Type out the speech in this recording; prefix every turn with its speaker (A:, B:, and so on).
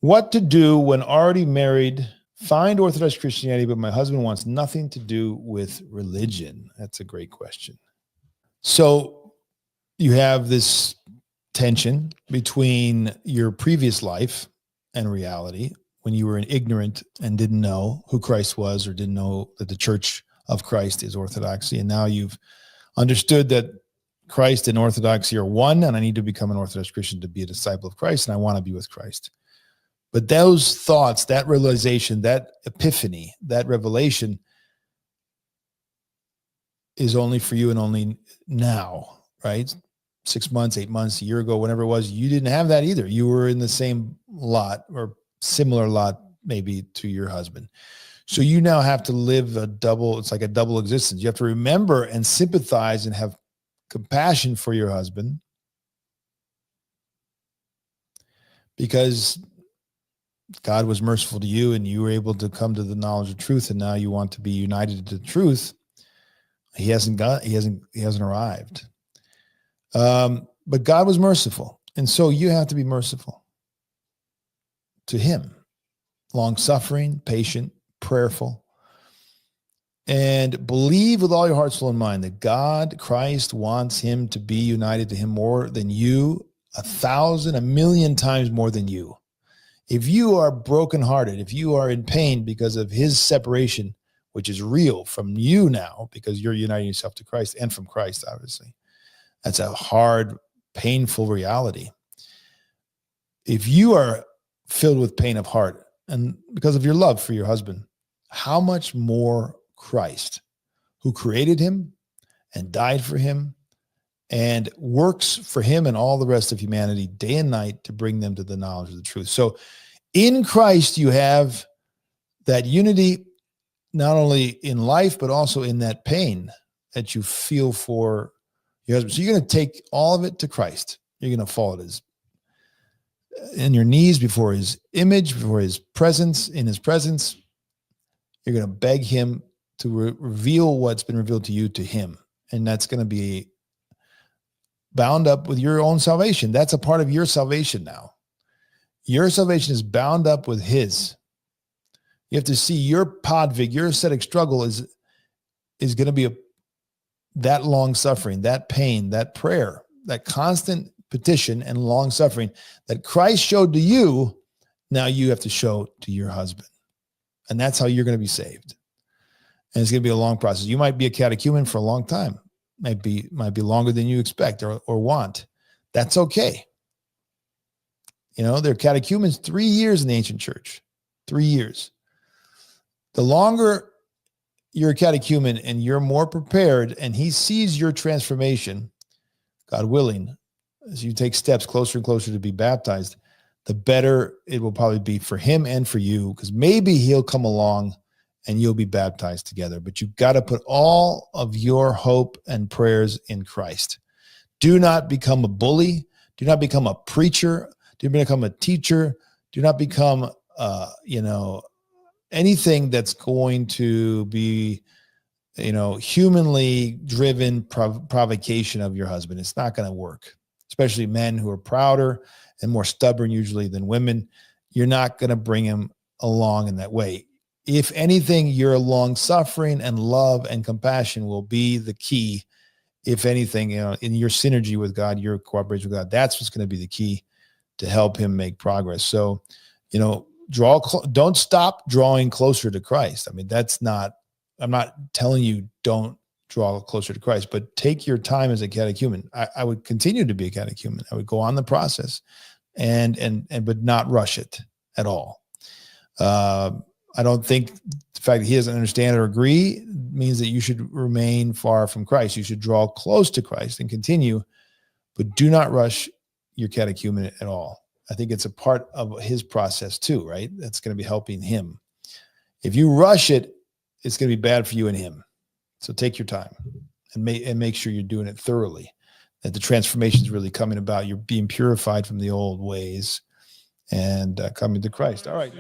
A: What to do when already married, find Orthodox Christianity, but my husband wants nothing to do with religion? That's a great question. So you have this tension between your previous life and reality when you were ignorant and didn't know who Christ was or didn't know that the Church of Christ is Orthodoxy. And now you've understood that Christ and Orthodoxy are one, and I need to become an Orthodox Christian to be a disciple of Christ, and I want to be with Christ. But those thoughts, that realization, that epiphany, that revelation is only for you and only now, right? 6 months, 8 months, a year ago, whenever it was, you didn't have that either. You were in the same lot or similar lot maybe to your husband. So you now have to live it's like a double existence. You have to remember and sympathize and have compassion for your husband because God was merciful to you and you were able to come to the knowledge of truth, and now you want to be united to the truth. He hasn't arrived. But God was merciful. And so you have to be merciful to him. Long-suffering, patient, prayerful. And believe with all your heart, soul, and mind that God, Christ, wants him to be united to him more than you, 1,000, 1,000,000 times more than you. If you are brokenhearted, if you are in pain because of his separation, which is real from you now because you're uniting yourself to Christ and from Christ, obviously, that's a hard, painful reality. If you are filled with pain of heart and because of your love for your husband, how much more Christ, who created him and died for him and works for him and all the rest of humanity day and night to bring them to the knowledge of the truth. So in Christ, you have that unity, not only in life, but also in that pain that you feel for your husband. So you're going to take all of it to Christ. You're going to fall in your knees before his image, before his presence, in his presence. You're going to beg him to reveal what's been revealed to you to him. And that's going to be bound up with your own salvation. That's a part of your salvation now. Your salvation is bound up with his. You have to see your podvig, your ascetic struggle is going to be that long suffering, that pain, that prayer, that constant petition and long suffering that Christ showed to you. Now you have to show to your husband. And that's how you're going to be saved. And it's going to be a long process. You might be a catechumen for a long time. Might be longer than you expect or want. That's okay. You know, they're catechumens 3 years in the ancient church. 3 years. The longer you're a catechumen and you're more prepared and he sees your transformation, God willing, as you take steps closer and closer to be baptized, the better it will probably be for him and for you, because maybe he'll come along and you'll be baptized together. But you've got to put all of your hope and prayers in Christ. Do not become a bully. Do not become a preacher. Do not become a teacher. Do not become, anything that's going to be, humanly driven provocation of your husband. It's not going to work, especially men who are prouder and more stubborn usually than women. You're not going to bring him along in that way. If anything, your long suffering and love and compassion will be the key. If anything, in your synergy with God, your cooperation with God, that's what's going to be the key to help him make progress. So, don't stop drawing closer to Christ. I mean, I'm not telling you don't draw closer to Christ, but take your time as a catechumen. I would continue to be a catechumen. I would go on the process but not rush it at all. I don't think the fact that he doesn't understand or agree means that you should remain far from Christ. You should draw close to Christ and continue, but do not rush your catechumen at all. I think it's a part of his process too, right? That's going to be helping him. If you rush it, it's going to be bad for you and him. So take your time and make sure you're doing it thoroughly, that the transformation is really coming about. You're being purified from the old ways and coming to Christ. All right.